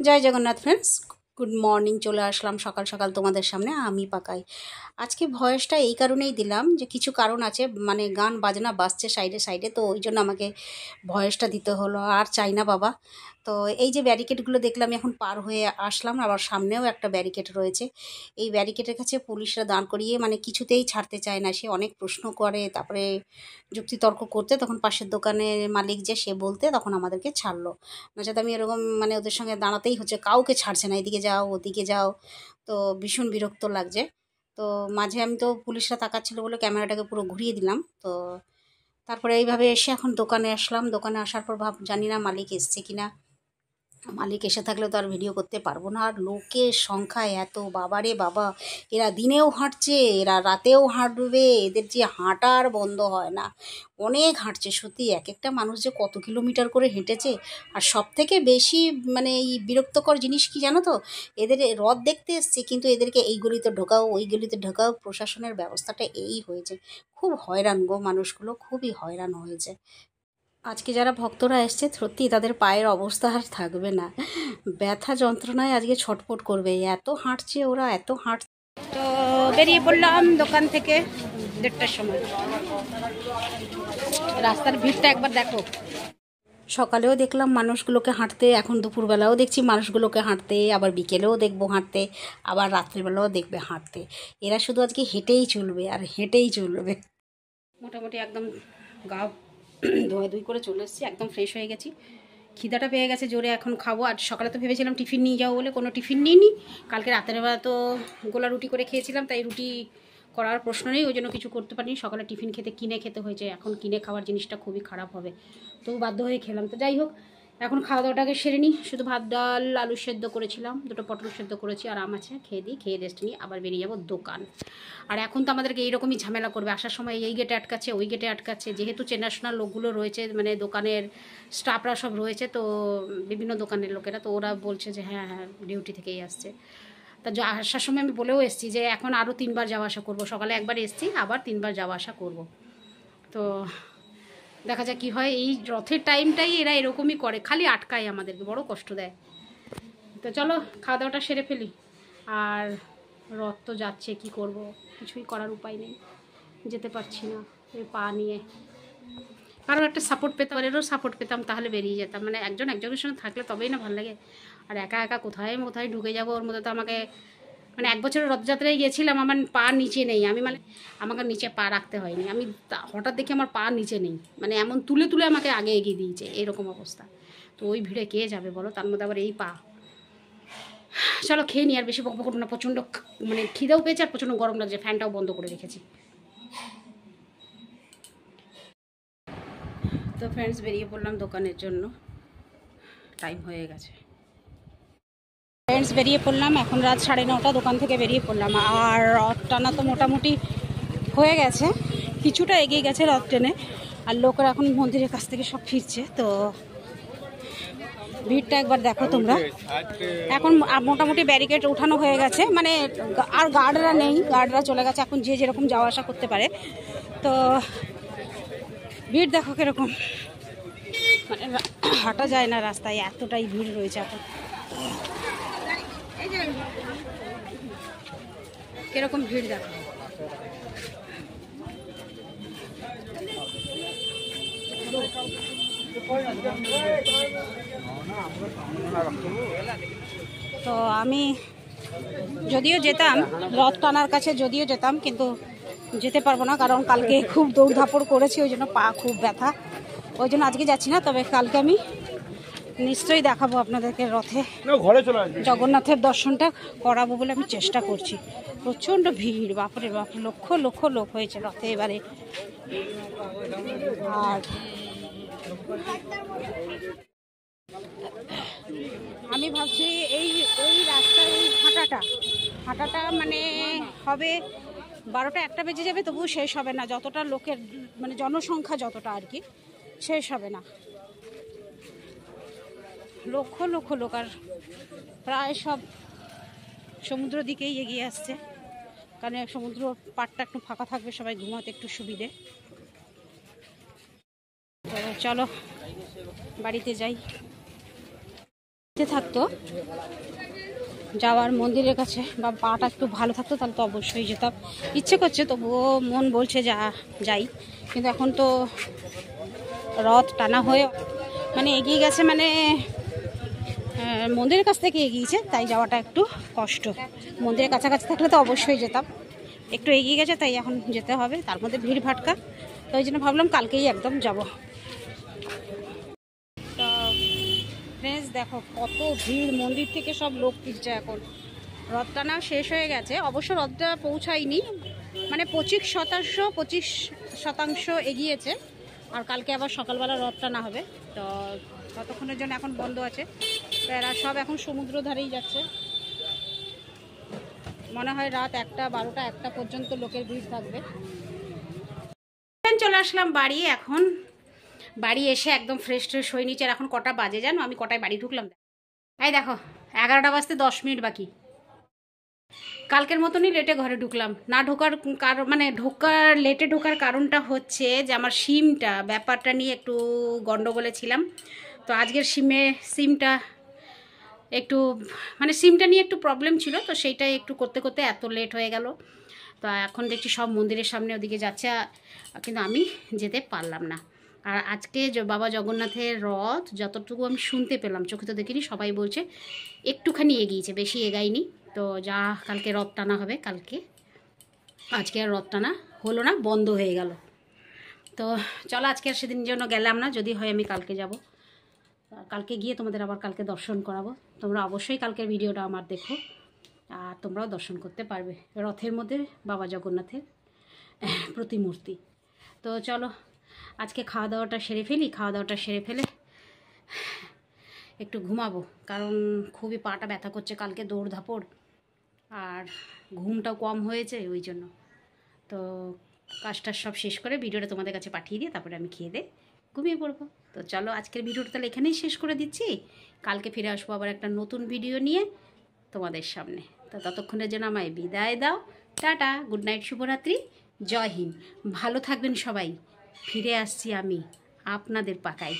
জয় Jagannath friends, good morning. চলে আসলাম সকাল সকাল তোমাদের সামনে আমি পাকাই। আজকে ভয়েসটা এই কারণেই দিলাম যে কিছু কারণ আছে, মানে গান বাজনা বাজছে সাইডে সাইডে, তো ওই জন্য আমাকে ভয়েসটা দিতে হলো। আর চাই না বাবা। তো এই যে ব্যারিকেডগুলো দেখলাম, এখন পার হয়ে আসলাম, আবার সামনেও একটা ব্যারিকেড রয়েছে। এই ব্যারিকেডের কাছে পুলিশরা দাঁড় করিয়ে মানে কিছুতেই ছাড়তে চায় না। সে অনেক প্রশ্ন করে, তারপরে যুক্তিতর্ক করতে, তখন পাশের দোকানের মালিক যে সে বলতে তখন আমাদেরকে ছাড়লো। নচেত আমি এরকম মানে ওদের সঙ্গে দাঁড়াতেই হচ্ছে, কাউকে ছাড়ছে না, এদিকে যাও ওদিকে যাও। তো ভীষণ বিরক্ত লাগছে। তো মাঝে আমি তো পুলিশরা তাকাচ্ছিল বলে ক্যামেরাটাকে পুরো ঘুরিয়ে দিলাম। তো তারপরে এইভাবে এসে এখন দোকানে আসলাম। দোকানে আসার পর জানি না মালিক এসছে কিনা। মালিক এসে থাকলে তো আর ভিডিও করতে পারবো না। আর লোকের সংখ্যা এত, বাবারে বাবা! এরা দিনেও হাঁটছে, এরা রাতেও হাঁটবে, এদের যে হাঁটার বন্ধ হয় না। অনেক হাঁটছে সত্যি, এক একটা মানুষ যে কত কিলোমিটার করে হেঁটেছে। আর সবথেকে বেশি মানে এই বিরক্তকর জিনিস কি জানো তো, এদের রথ দেখতে এসছে কিন্তু এদেরকে এই গলিতে ঢোকাও ওই গলিতে ঢোকাও, প্রশাসনের ব্যবস্থাটা এই হয়েছে। খুব হয়রান গো, মানুষগুলো খুবই হয়রান হয়েছে। আজকে যারা ভক্তরা এসছে সত্যি তাদের পায়ের অবস্থা আর থাকবে না, ব্যথা যন্ত্রণায় আজকে ছটফট করবে, এত হাঁটছে ওরা, এত হাঁটছে। তো বেরিয়ে পড়লাম দোকান থেকে 1:30টার সময়। রাস্তার ভিড়টা একবার দেখো। সকালেও দেখলাম মানুষগুলোকে হাঁটতে, এখন দুপুরবেলাও দেখছি মানুষগুলোকে হাঁটতে, আবার বিকেলেও দেখবো হাঁটতে, আবার রাত্রিবেলাও দেখবে হাঁটতে। এরা শুধু আজকে হেঁটেই চলবে আর হেঁটেই চলবে। মোটামুটি একদম গা ধোয়াধুয়ি করে চলে এসেছি, একদম ফ্রেশ হয়ে গেছি। খিদাটা পেয়ে গেছে জোরে, এখন খাবো। আর সকালে তো ভেবেছিলাম টিফিন নিয়ে যাবো বলে, কোনো টিফিন নিইনি। কালকে রাতের বেলা তো গোলা রুটি করে খেয়েছিলাম, তাই রুটি করার প্রশ্ন নেই, ওই জন্য কিছু করতে পারিনি। সকালে টিফিন কিনে খেতে হয়েছে, এখন কিনে খাওয়ার জিনিসটা খুবই খারাপ হবে, তবু বাধ্য হয়ে খেলাম। তো যাই হোক, এখন খাওয়া দাওয়াটাকে সেরে নিই। শুধু ভাত ডাল আলু সেদ্ধ করেছিলাম, 2টো পটল সেদ্ধ করেছি, আর আম আছে, খেয়ে রেস্ট নিই, আবার বেরিয়ে যাবো দোকান। আর এখন তো আমাদেরকে এইরকমই ঝামেলা করবে, আসার সময় এই গেটে আটকাচ্ছে ওই গেটে আটকাচ্ছে, যেহেতু চেনাশোনা লোকগুলো রয়েছে, মানে দোকানের স্টাফরা সব রয়েছে, তো বিভিন্ন দোকানের লোকেরা, তো ওরা বলছে যে হ্যাঁ হ্যাঁ ডিউটি থেকেই আসছে। তা আসার সময় আমি বলেও এসেছি যে এখন আরও 3বার যাওয়া আসা করবো, সকালে একবার এসেছি, আবার 3বার যাওয়া আসা করব। তো দেখা যাক কী হয়। এই রথের টাইমটাই এরা এরকমই করে, খালি আটকায় আমাদেরকে, বড় কষ্ট দেয়। তো চলো খাওয়া দাওয়াটা সেরে ফেলি। আর রথ তো যাচ্ছে, কি করব, কিছুই করার উপায় নেই, যেতে পারছি না এই পা নিয়ে। কারণ একটা সাপোর্ট পেতাম, এরও সাপোর্ট পেতাম, তাহলে বেরিয়ে যেতাম। মানে একজনের সঙ্গে থাকলে তবেই না ভালো লাগে। আর একা একা কোথায় কোথায় ঢুকে যাবো, ওর মধ্যে তো আমাকে মানে 1 বছরের রথযাত্রায় গিয়েছিলাম, আমার পা নিচে নেই, আমি মানে আমাকে নিচে পা রাখতে হয়নি, আমি হঠাৎ দেখি আমার পা নিচে নেই, মানে এমন তুলে তুলে আমাকে আগে এগিয়ে দিয়েছে, এরকম অবস্থা। তো ওই ভিড়ে কে যাবে বলো, তার মধ্যে আবার এই পা। চলো খেয়ে নিই, আর বেশি বকবক করবো না, প্রচণ্ড মানে খিদেও পেয়েছে আর প্রচণ্ড গরম লাগছে, ফ্যানটাও বন্ধ করে রেখেছি। তো ফ্রেন্ডস বেরিয়ে পড়লাম দোকানের জন্য, টাইম হয়ে গেছে। ফ্রেন্ডস বেরিয়ে পড়লাম, এখন রাত 9:30, দোকান থেকে বেরিয়ে পড়লাম। আর রথ টানা তো মোটামুটি হয়ে গেছে, কিছুটা এগিয়ে গেছে রথ টেনে, আর লোকেরা এখন মন্দিরের কাছ থেকে সব ফিরছে। তো ভিড়টা একবার দেখো তোমরা। এখন মোটামুটি ব্যারিকেড উঠানো হয়ে গেছে, মানে আর গার্ডরা নেই, গার্ডরা চলে গেছে, এখন যে যেরকম যাওয়া আসা করতে পারে। তো ভিড় দেখো কিরকম, মানে হাঁটা যায় না রাস্তায়, এতটাই ভিড় রয়েছে এখন। কিরকম ভিড় দেখো। তো আমি যদিও যেতাম রথ টানার কাছে, যদিও যেতাম, কিন্তু যেতে পারবো না, কারণ কালকে খুব দৌড়ধাপড় করেছি, ওই জন্য পা খুব ব্যথা, ওই জন্য আজকে যাচ্ছি না। তবে কালকে আমি নিশ্চয়ই দেখাবো আপনাদেরকে রথে জগন্নাথের দর্শনটা করাবো বলে আমি চেষ্টা করছি। প্রচণ্ড ভিড়, বাপরে বাপ, লক্ষ লক্ষ লোক হয়েছে রথে এবারে। আর আমি ভাবছি এই এই রাস্তায় এই হাঁটাটা মানে হবে 12টা-1টা বেজে যাবে, তবুও শেষ হবে না, যতটা লোকের মানে জনসংখ্যা যতটা আর কি, শেষ হবে না, লক্ষ লক্ষ লোক। আর প্রায় সব সমুদ্র দিকেই এগিয়ে আসছে, কারণ সমুদ্র পাড়টা একটু ফাঁকা থাকবে, সবাই ঘুমাতে একটু সুবিধে। তো চলো বাড়িতে যাই। থাকতো যাওয়ার মন্দিরের কাছে বা পাটা একটু ভালো থাকতো তাহলে তো অবশ্যই যেতাম। ইচ্ছে করছে, তবুও মন বলছে যাই, কিন্তু এখন তো রথ টানা হয়ে মানে এগিয়ে গেছে, মানে মন্দিরের কাছ থেকে এগিয়েছে, তাই যাওয়াটা একটু কষ্ট। মন্দিরের কাছাকাছি থাকলে তো অবশ্যই যেতাম, একটু এগিয়ে গেছে তাই এখন যেতে হবে, তার মধ্যে ভিড় ভাটকা, তো ওই জন্য ভাবলাম কালকেই একদম যাব। তো ফ্রেন্ডস দেখো কত ভিড়, মন্দির থেকে সব লোক ফিরছে এখন। রথ টানা শেষ হয়ে গেছে, অবশ্য রথটা পৌঁছায়নি, মানে 25% এগিয়েছে, আর কালকে আবার সকালবেলা রথ টানা হবে। তো ততক্ষণের জন্য এখন বন্ধ আছে, তো এরা সব এখন সমুদ্র ধারেই যাচ্ছে। মনে হয় রাত 1টা 12টা 1টা পর্যন্ত লোকের ভিড় থাকবে। চলে আসলাম বাড়ি, এখন বাড়ি এসে একদম ফ্রেশ হয়ে নিচে। এখন কটা বাজে জানো? আমি কটায় বাড়ি ঢুকলাম, এই দেখো 11টা বাজতে 10 মিনিট বাকি। কালকের মতনই লেটে ঘরে ঢুকলাম। না ঢোকার কারণ, মানে লেটে ঢোকার কারণটা হচ্ছে যে আমার সিমটা ব্যাপারটা নিয়ে একটু গন্ডগোলে ছিলাম। তো আজকের সিমটা একটু মানে সিমটা নিয়ে একটু প্রবলেম ছিল, তো সেইটাই একটু করতে করতে এত লেট হয়ে গেল। তো এখন দেখছি সব মন্দিরের সামনে ওদিকে যাচ্ছে, কিন্তু আমি যেতে পারলাম না। আর আজকে বাবা জগন্নাথের রথ যতটুকু আমি শুনতে পেলাম, চোখে তো দেখিনি, সবাই বলছে একটুখানি এগিয়েছে, বেশি এগায়নি। তো কালকে রথ টানা হবে, আজকে আর রথ টানা হলো না, বন্ধ হয়ে গেল। তো চলো আজকে আর সেদিন জন্য গেলাম না, যদি হয় আমি কালকে যাব। কালকে গিয়ে তোমাদের আবার কালকে দর্শন করাবো। তোমরা অবশ্যই কালকের ভিডিওটা আমার দেখো, আর তোমরাও দর্শন করতে পারবে রথের মধ্যে বাবা জগন্নাথের প্রতিমূর্তি। তো চলো আজকে খাওয়া দাওয়াটা সেরে ফেলি, খাওয়া দাওয়াটা সেরে ফেলে একটু ঘুমাবো, কারণ খুবই পাটা ব্যথা করছে, কালকে দৌড়ধাপড় আর ঘুমটাও কম হয়েছে ওই জন্য। তো কাজটা সব শেষ করে ভিডিওটা তোমাদের কাছে পাঠিয়ে দিয়ে তারপরে আমি খেয়ে দিয়ে ঘুমিয়ে পড়বো। তো চলো আজকের ভিডিওটা তাহলে এখানেই শেষ করে দিচ্ছি, কালকে ফিরে আসবো আবার একটা নতুন ভিডিও নিয়ে তোমাদের সামনে। তো ততক্ষণের জন্য আমায় বিদায় দাও, টাটা, গুড নাইট, শুভরাত্রি, জয় হিন্দ, ভালো থাকবেন সবাই। ফিরে আসছি আমি আপনাদের পাকায়।